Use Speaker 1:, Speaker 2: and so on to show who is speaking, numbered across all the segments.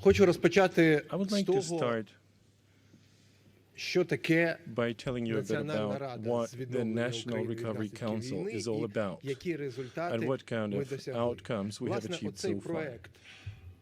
Speaker 1: Хочу розпочати
Speaker 2: I would
Speaker 1: з
Speaker 2: like to
Speaker 1: того,
Speaker 2: start
Speaker 1: що таке
Speaker 2: by telling you a bit
Speaker 1: Національна
Speaker 2: about
Speaker 1: рада
Speaker 2: what
Speaker 1: з
Speaker 2: the
Speaker 1: відновлення
Speaker 2: National
Speaker 1: України від
Speaker 2: Recovery
Speaker 1: наслідків
Speaker 2: Council
Speaker 1: війни
Speaker 2: is all
Speaker 1: і
Speaker 2: about
Speaker 1: які
Speaker 2: and
Speaker 1: результати
Speaker 2: what kind
Speaker 1: ми
Speaker 2: of
Speaker 1: досягли.
Speaker 2: outcomes we have
Speaker 1: Власне,
Speaker 2: achieved
Speaker 1: оцей
Speaker 2: so far.
Speaker 1: проект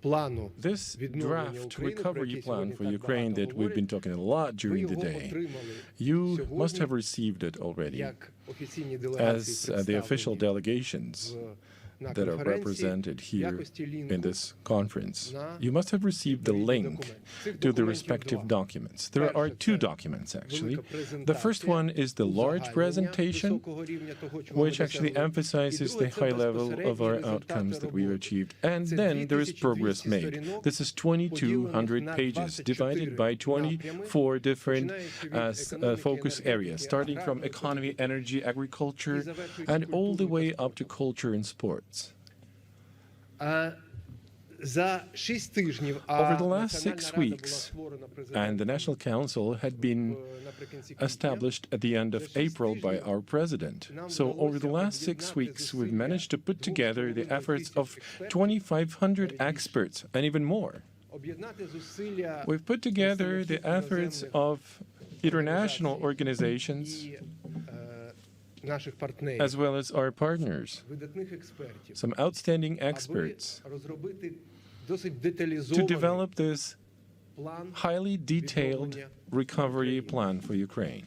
Speaker 1: плану
Speaker 2: This
Speaker 1: відновлення
Speaker 2: draft
Speaker 1: України, про
Speaker 2: recovery
Speaker 1: який
Speaker 2: plan
Speaker 1: сьогодні
Speaker 2: for
Speaker 1: так
Speaker 2: Ukraine
Speaker 1: багато
Speaker 2: that we've been
Speaker 1: говорять,
Speaker 2: talking a lot
Speaker 1: ви
Speaker 2: during the
Speaker 1: його
Speaker 2: day,
Speaker 1: отримали
Speaker 2: you must
Speaker 1: сьогодні
Speaker 2: have received it already
Speaker 1: як офіційні делегації,
Speaker 2: as the official
Speaker 1: представлені
Speaker 2: delegations
Speaker 1: на
Speaker 2: that are
Speaker 1: конференції
Speaker 2: represented
Speaker 1: в
Speaker 2: here
Speaker 1: якості
Speaker 2: in
Speaker 1: лінку
Speaker 2: this conference.
Speaker 1: на
Speaker 2: You must have received the
Speaker 1: різні
Speaker 2: link
Speaker 1: документи. Цих
Speaker 2: to the
Speaker 1: документів
Speaker 2: respective
Speaker 1: два.
Speaker 2: documents. There are
Speaker 1: Перше,
Speaker 2: two
Speaker 1: це
Speaker 2: documents, actually.
Speaker 1: велика
Speaker 2: The first
Speaker 1: презентація,
Speaker 2: one is the large
Speaker 1: узагальнення
Speaker 2: presentation,
Speaker 1: високого рівня того, чого ми
Speaker 2: which actually
Speaker 1: досягли.
Speaker 2: emphasizes
Speaker 1: І друге,
Speaker 2: the
Speaker 1: це
Speaker 2: high level of
Speaker 1: безпосередні
Speaker 2: our
Speaker 1: результати
Speaker 2: outcomes that we've
Speaker 1: роботи.
Speaker 2: achieved. And
Speaker 1: Це
Speaker 2: then there is
Speaker 1: 2200
Speaker 2: progress made.
Speaker 1: сторінок,
Speaker 2: This is 2,200
Speaker 1: поділених на
Speaker 2: pages,
Speaker 1: 24
Speaker 2: divided by
Speaker 1: напрями,
Speaker 2: 24 different
Speaker 1: починаючи від економіки,
Speaker 2: focus areas,
Speaker 1: енергетики,
Speaker 2: starting from
Speaker 1: аграрної
Speaker 2: economy,
Speaker 1: політики,
Speaker 2: energy, agriculture,
Speaker 1: і завершуючи
Speaker 2: and all the
Speaker 1: культурою
Speaker 2: way
Speaker 1: та
Speaker 2: up to culture and sports.
Speaker 1: За 6 тижнів,
Speaker 2: Over the last
Speaker 1: Національна
Speaker 2: 6
Speaker 1: рада була
Speaker 2: weeks,
Speaker 1: створена
Speaker 2: and the
Speaker 1: президентом
Speaker 2: National Council had been
Speaker 1: наприкінці квітня,
Speaker 2: established at the end of April by our president. So over the last 6 weeks, we've managed to put together the efforts of 2,500 experts and even more.
Speaker 1: об'єднати зусилля
Speaker 2: We've put together the efforts
Speaker 1: іноземних
Speaker 2: of international organizations
Speaker 1: і наших партнерів,
Speaker 2: as well as our partners,
Speaker 1: видатних експертів,
Speaker 2: some outstanding
Speaker 1: аби
Speaker 2: experts,
Speaker 1: розробити досить
Speaker 2: to
Speaker 1: деталізований
Speaker 2: develop this
Speaker 1: план,
Speaker 2: highly detailed recovery plan for Ukraine.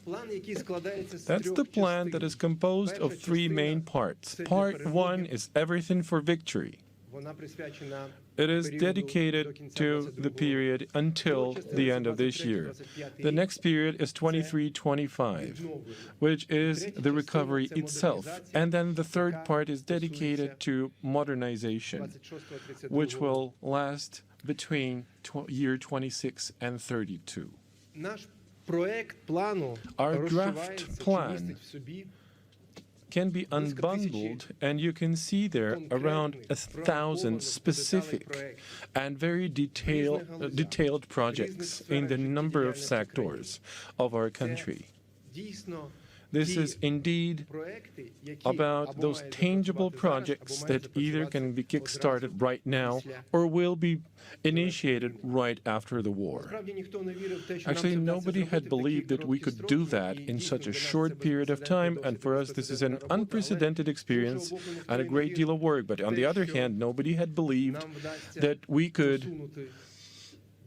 Speaker 1: план, який складається з
Speaker 2: That's the
Speaker 1: трьох
Speaker 2: plan that
Speaker 1: частин.
Speaker 2: is composed of
Speaker 1: Перша
Speaker 2: 3
Speaker 1: частина
Speaker 2: main parts.
Speaker 1: – це для
Speaker 2: Part
Speaker 1: перемоги.
Speaker 2: 1 is everything for victory.
Speaker 1: Вона присвячена
Speaker 2: It is
Speaker 1: періоду до
Speaker 2: dedicated
Speaker 1: кінця
Speaker 2: to
Speaker 1: 22-го
Speaker 2: the period until the end of this year. The next period is 23-25, which is the recovery itself. And then the third part is dedicated to modernization, which will last between year 26 and 32.
Speaker 1: Наш проект плану
Speaker 2: Our draft
Speaker 1: розшивається, чи
Speaker 2: plan
Speaker 1: містить в собі
Speaker 2: can be unbundled, and you can see there around 1,000 specific and very detailed projects in the number of sectors of our country.
Speaker 1: дійсно
Speaker 2: This is indeed
Speaker 1: проекти, які
Speaker 2: about
Speaker 1: або
Speaker 2: those
Speaker 1: мають
Speaker 2: tangible
Speaker 1: запрацювати
Speaker 2: projects
Speaker 1: зараз, або
Speaker 2: that
Speaker 1: мають
Speaker 2: either can be kickstarted right now or will be initiated right after the war.
Speaker 1: Насправді ніхто не вірив в те, що нам
Speaker 2: Actually,
Speaker 1: це вдасться
Speaker 2: nobody had
Speaker 1: зробити в
Speaker 2: believed
Speaker 1: такий
Speaker 2: that we could
Speaker 1: короткий
Speaker 2: do
Speaker 1: строк,
Speaker 2: that
Speaker 1: і
Speaker 2: in
Speaker 1: дійсно
Speaker 2: such a
Speaker 1: для нас це
Speaker 2: short period of
Speaker 1: безпрецедентна,
Speaker 2: time, and for us
Speaker 1: досить
Speaker 2: this is an
Speaker 1: безпрецедентна робота,
Speaker 2: unprecedented
Speaker 1: але, з
Speaker 2: experience
Speaker 1: іншого боку, ніхто
Speaker 2: and a
Speaker 1: не
Speaker 2: great
Speaker 1: вірив
Speaker 2: deal of work. But on
Speaker 1: в
Speaker 2: the
Speaker 1: те,
Speaker 2: other
Speaker 1: що
Speaker 2: hand, nobody had believed
Speaker 1: нам вдасться
Speaker 2: that we could
Speaker 1: посунути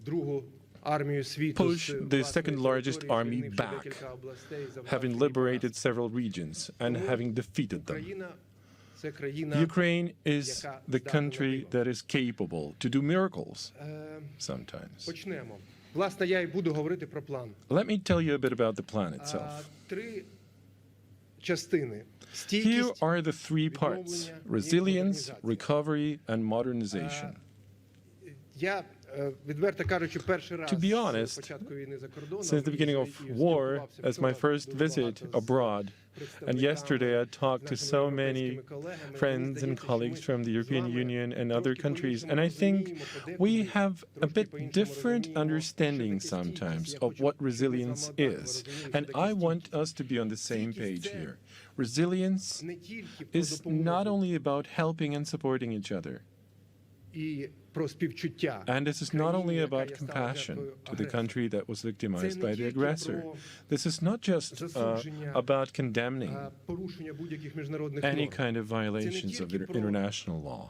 Speaker 1: другу армію світу
Speaker 2: push
Speaker 1: з
Speaker 2: the
Speaker 1: власної
Speaker 2: second largest
Speaker 1: території,
Speaker 2: army
Speaker 1: звільнивши
Speaker 2: back,
Speaker 1: декілька областей,
Speaker 2: having
Speaker 1: завдавши їй
Speaker 2: liberated
Speaker 1: поразки.
Speaker 2: several regions and having defeated them.
Speaker 1: Україна – це країна,
Speaker 2: Ukraine is the country that is capable to do miracles sometimes.
Speaker 1: Почнемо. Власне, я і буду говорити про план.
Speaker 2: Let me tell you a bit about the plan itself.
Speaker 1: Три частини.
Speaker 2: Here
Speaker 1: Стійкість,
Speaker 2: are the three parts: resilience, recovery, and modernization.
Speaker 1: Я, відверто кажучи, перший раз
Speaker 2: To be
Speaker 1: з
Speaker 2: honest,
Speaker 1: початку війни за кордоном
Speaker 2: Since the beginning of war, as my first visit abroad, and yesterday I talked to so many friends and colleagues from the European Union and other countries, and I think we have a bit different understanding sometimes of what resilience is. And I want us to be on the same page here. Resilience
Speaker 1: не тільки про
Speaker 2: is not only about helping and supporting each other.
Speaker 1: і про співчуття.
Speaker 2: And this is not only about compassion to the country that was victimized by the aggressor. This is not just about condemning
Speaker 1: Порушення будь-яких міжнародних
Speaker 2: any
Speaker 1: норм.
Speaker 2: kind of violations of international law.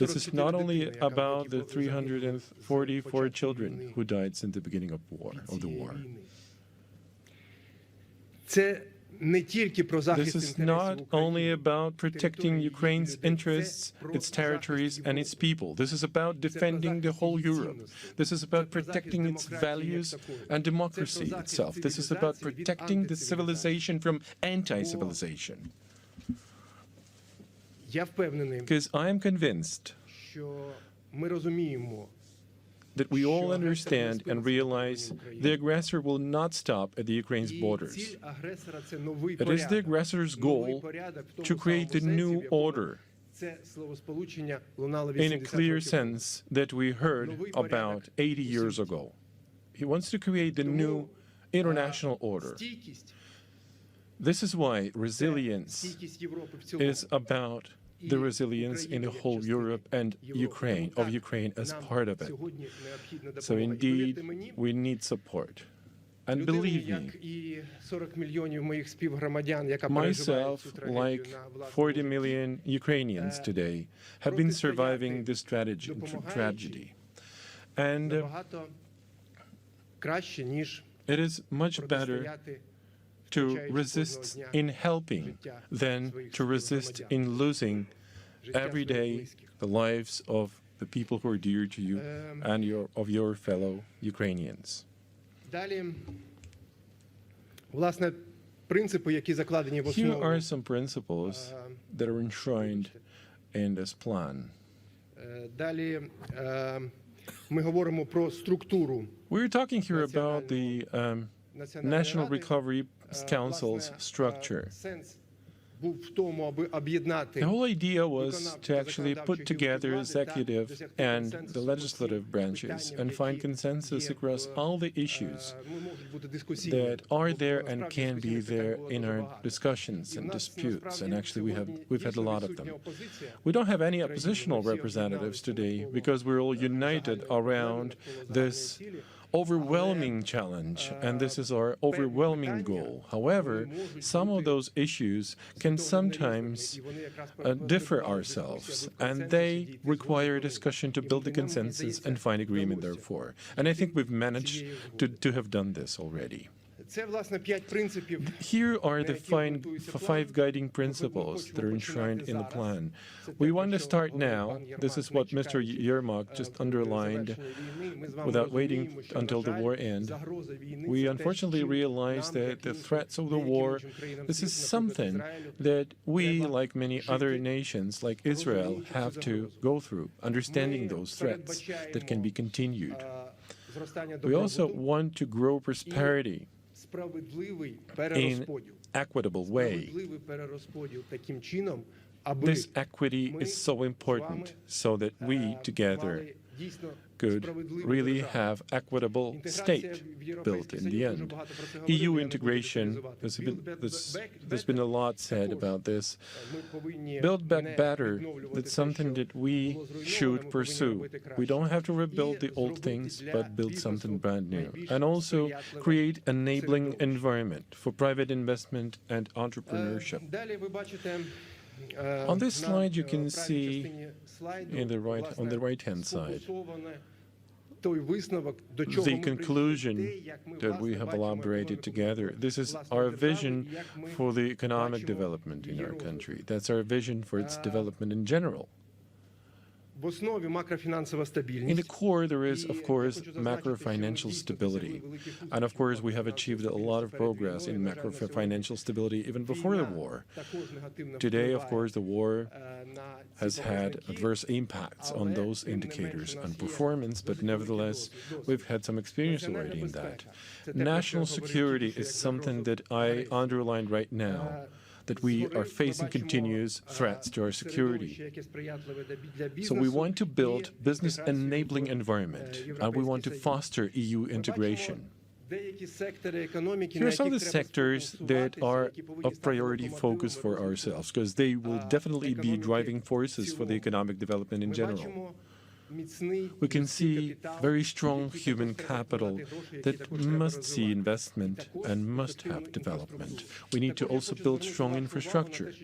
Speaker 2: This is not only about the 344 children who died since the beginning of the war.
Speaker 1: Це не тільки про
Speaker 2: This
Speaker 1: захист
Speaker 2: is
Speaker 1: інтересів
Speaker 2: not only
Speaker 1: України,
Speaker 2: about protecting
Speaker 1: території,
Speaker 2: Ukraine's
Speaker 1: людей.
Speaker 2: interests,
Speaker 1: Це про
Speaker 2: its
Speaker 1: захист
Speaker 2: territories, and
Speaker 1: Європи.
Speaker 2: its people. This is about defending the whole Europe. This is about protecting its values and democracy itself. This is about protecting the civilization from anti-civilization.
Speaker 1: Я впевнений,
Speaker 2: Because I am convinced
Speaker 1: що ми розуміємо,
Speaker 2: that we all understand and realize the aggressor will not stop at the Ukraine's
Speaker 1: і
Speaker 2: borders.
Speaker 1: ціль агресора – це новий
Speaker 2: It is the
Speaker 1: порядок.
Speaker 2: aggressor's
Speaker 1: Новий
Speaker 2: goal
Speaker 1: порядок в тому
Speaker 2: to create the
Speaker 1: самому
Speaker 2: new
Speaker 1: сенсі, в якому
Speaker 2: order,
Speaker 1: це словосполучення лунало
Speaker 2: in a
Speaker 1: 80
Speaker 2: clear
Speaker 1: років тому.
Speaker 2: sense that we heard about 80 years ago. He wants to create the new international order.
Speaker 1: Стійкість
Speaker 2: This is why
Speaker 1: –
Speaker 2: resilience
Speaker 1: стійкість Європи в цілому.
Speaker 2: is about the resilience in the whole Europe and Ukraine as part of it. So indeed, we need support. And believe me, myself, like 40 million Ukrainians today, have been surviving this tragedy. And it is much better to resist in helping than to resist in losing every day the lives of the people who are dear to you and of your fellow Ukrainians. Here are some principles that are enshrined in this plan. We're talking here about the National Recovery Council's structure. The whole idea was to actually put together executive and the legislative branches and find consensus across all the issues that are there and can be there in our discussions and disputes. And actually, we've had a lot of them. We don't have any oppositional representatives today because we're all united around this overwhelming challenge, and this is our overwhelming goal. However, some of those issues can sometimes differ ourselves, and they require discussion to build a consensus and find agreement, therefore. And I think we've managed to have done this already. Here are the five guiding principles that are enshrined in the plan. We want to start now. This is what Mr. Yermak just underlined, without waiting until the war ends. We unfortunately realize that the threats of the war, this is something that we, like many other nations, like Israel, have to go through, understanding those threats that can be continued. We also want to grow prosperity in equitable way. This equity is so important so that we together could really have equitable state built in the end. EU integration, there's been a lot said about this. Build back better, that's something that we should pursue. We don't have to rebuild the old things, but build something brand new. And also create an enabling environment for private investment and entrepreneurship. On this slide, you can see on the right-hand side the conclusion that we have elaborated together. This is our vision for the economic development in our country. That's our vision for its development in general. In the core, there is, of course, macro-financial stability. And, of course, we have achieved a lot of progress in macro-financial stability even before the war. Today, of course, the war has had adverse impacts on those indicators and performance, but nevertheless, we've had some experience already in that. National security is something that I underlined right now, that we are facing continuous threats to our security. So we want to build business-enabling environment, and we want to foster EU integration. Here are some of the sectors that are of priority focus for ourselves, because they will definitely be driving forces for the economic development in general. We can see very strong human capital that must see investment and must have development. We need to also build strong infrastructure.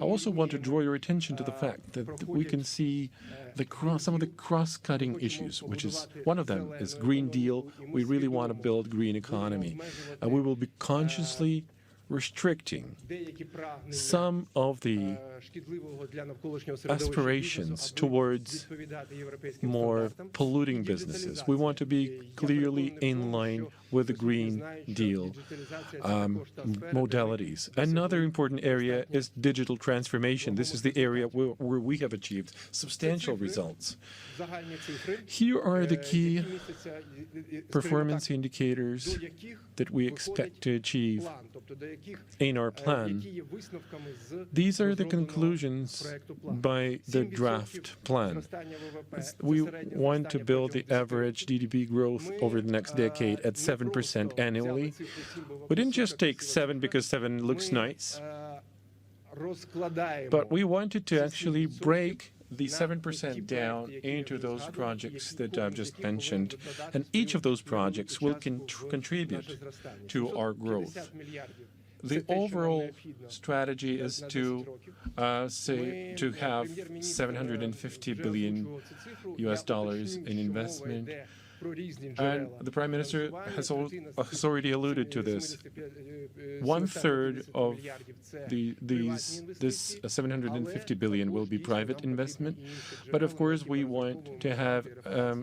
Speaker 2: I also want to draw your attention to the fact that we can see some of the cross-cutting issues, which is one of them is Green Deal. We really want to build green economy, and we will be consciously restricting some of the aspirations towards more polluting businesses. We want to be clearly in line with the Green Deal modalities. Another important area is digital transformation. This is the area where we have achieved substantial results. Here are the key performance indicators that we expect to achieve in our plan. These are the conclusions by the draft plan. We want to build the average GDP growth over the next decade at 7% annually. We didn't just take 7 because 7 looks nice.
Speaker 1: розкладаємо.
Speaker 2: But we wanted to actually break the 7% down into those projects that I've just mentioned, and each of those projects will contribute to our growth. The overall strategy is to have $750 billion in investment. And the Prime Minister has already alluded to this. 1/3 of this 750 billion will be private investment, but of course we want to have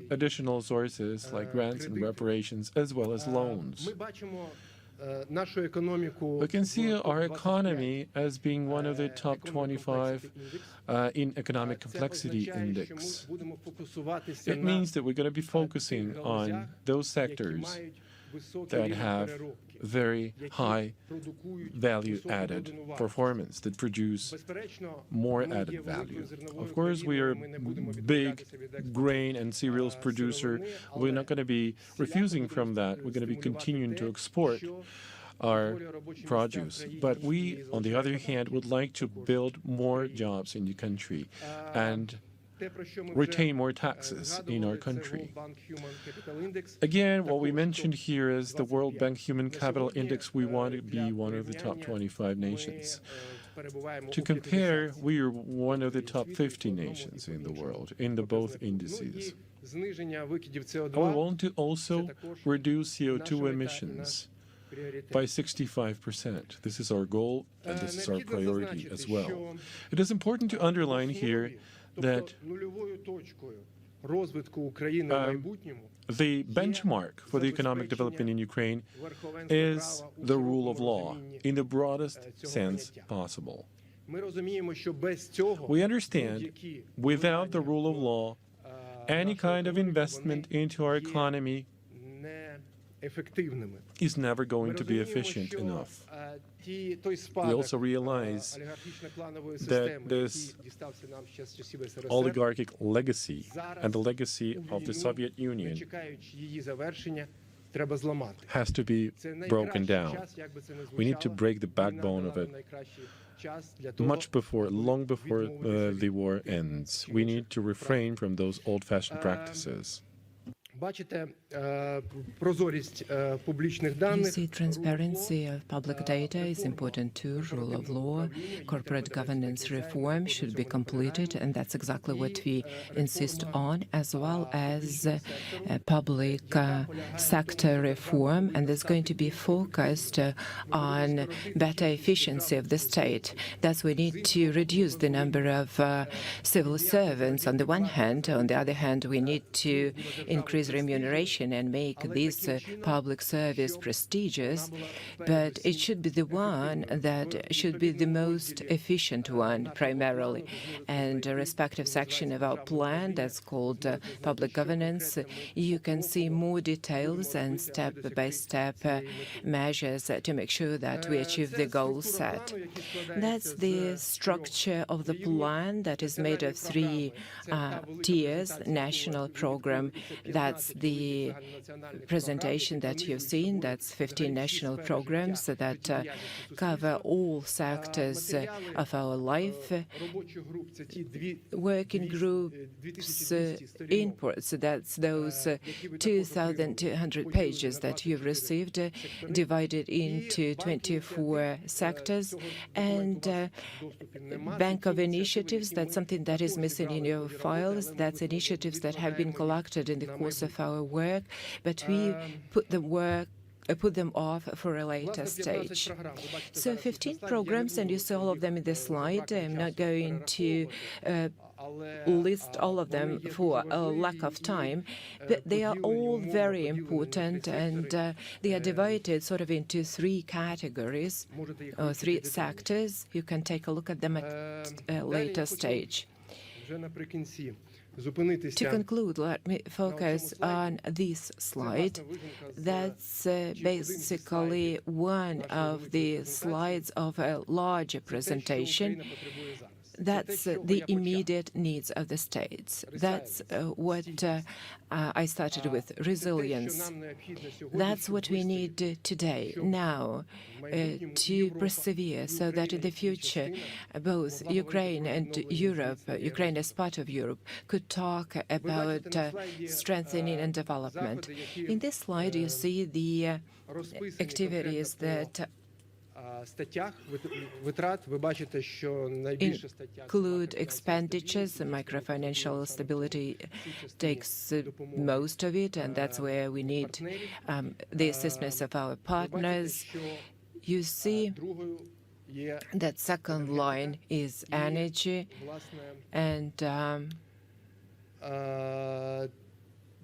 Speaker 2: additional sources like grants and reparations as well as loans. We can see our economy as being one of the top 25 in economic complexity index. It means that we're going to be focusing on those sectors that have very high value-added performance, that produce more added value. Of course, we are a big grain and cereals producer. We're not going to be refusing from that. We're going to be continuing to export our produce. But we, on the other hand, would like to build more jobs in the country and retain more taxes in our country. Again, what we mentioned here is the World Bank Human Capital Index. We want to be one of the top 25 nations. To compare, we are one of the top 50 nations in the world in the both indices. We want to also reduce CO2 emissions by 65%. This is our goal, and this is our priority as well. It is important to underline here that the benchmark for the economic development in Ukraine is the rule of law in the broadest sense possible. We understand without the rule of law, any kind of investment into our economy is never going to be efficient enough. We also realize that this oligarchic legacy and the legacy of the Soviet Union has to be broken down. We need to break the backbone of it long before the war ends. We need to refrain from those old-fashioned practices.
Speaker 3: You see, transparency of public data is important too, rule of law, corporate governance reform should be completed, and that's exactly what we insist on, as well as public sector reform, and there's going to be focused on better efficiency of the state. Thus, we need to reduce the number of civil servants on the one hand. On the other hand, we need to increase remuneration and make this public service prestigious, but it should be the one that should be the most efficient one primarily. And a respective section of our plan that's called public governance, you can see more details and step-by-step measures to make sure that we achieve the goals set. That's the structure of the plan that is made of 3 tiers: national program, that's the presentation that you've seen, that's 15 national programs that cover all sectors of our life. Working groups inputs, that's those 2,200 pages that you've received, divided into 24 sectors, and bank of initiatives, that's something that is missing in your files. That's initiatives that have been collected in the course of our work, but we put them off for a later stage. So 15 programs, and you see all of them in the slide. I'm not going to list all of them for a lack of time, but they are all very important, and they are divided sort of into 3 categories or 3 sectors. You can take a look at them at a later stage. To conclude, let me focus on this slide. That's basically one of the slides of a larger presentation. That's the immediate needs of the states. That's what I started with, resilience. That's what we need today, now, to persevere so that in the future both Ukraine and Europe, Ukraine as part of Europe, could talk about strengthening and development. In this slide, you see the activities that
Speaker 1: статтях витрат. Ви бачите, що найбільше стаття
Speaker 3: include expenditures. Microfinancial stability takes most of it, and that's where we need the assistance of our partners. You see that second line is energy, and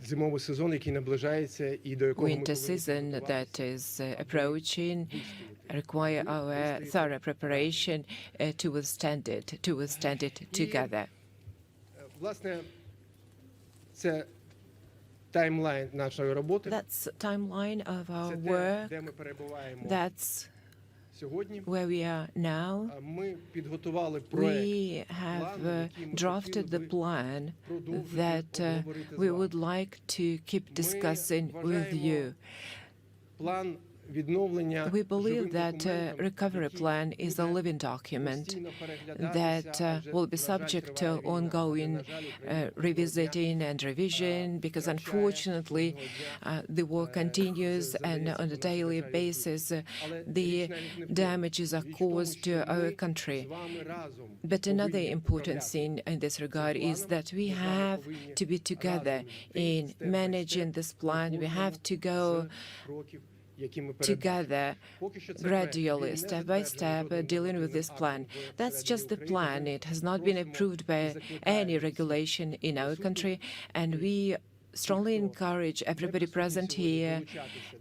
Speaker 1: зимовий сезон, який наближається і до якого ми
Speaker 3: winter season that is approaching require our thorough preparation to withstand it together.
Speaker 1: Власне, це таймлайн нашої роботи.
Speaker 3: That's timeline of our
Speaker 1: Це те,
Speaker 3: work.
Speaker 1: де ми перебуваємо
Speaker 3: That's
Speaker 1: сьогодні.
Speaker 3: where we are now.
Speaker 1: Ми підготували проект.
Speaker 3: We have drafted the plan that we would like to keep discussing with you.
Speaker 1: План відновлення
Speaker 3: We believe
Speaker 1: живим
Speaker 3: that
Speaker 1: документом,
Speaker 3: recovery
Speaker 1: який
Speaker 3: plan is a
Speaker 1: буде
Speaker 3: living document
Speaker 1: постійно переглядатися,
Speaker 3: that
Speaker 1: адже,
Speaker 3: will be
Speaker 1: на жаль,
Speaker 3: subject to
Speaker 1: триває війна,
Speaker 3: ongoing
Speaker 1: на жаль, Україна
Speaker 3: revisiting and revision, because unfortunately the war continues, and on a daily basis the damages are caused to our country.
Speaker 1: з вами разом
Speaker 3: But another
Speaker 1: повинні
Speaker 3: important
Speaker 1: управляти
Speaker 3: thing in this regard is that we have to be together in managing this plan. We have to go
Speaker 1: кроків, які ми передбачили.
Speaker 3: together
Speaker 1: Поки що це
Speaker 3: gradually,
Speaker 1: проект,
Speaker 3: step
Speaker 1: він
Speaker 3: by
Speaker 1: не
Speaker 3: step,
Speaker 1: затверджений
Speaker 3: dealing with this plan. That's just the plan. It has not been approved by any regulation in our country, and we strongly encourage everybody present here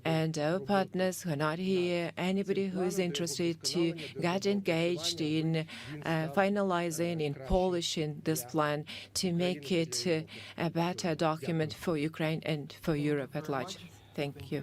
Speaker 3: and our partners who are not here, anybody who is interested, to get engaged in finalizing, in polishing this plan to make it a better document for Ukraine and for Europe at large. Thank you.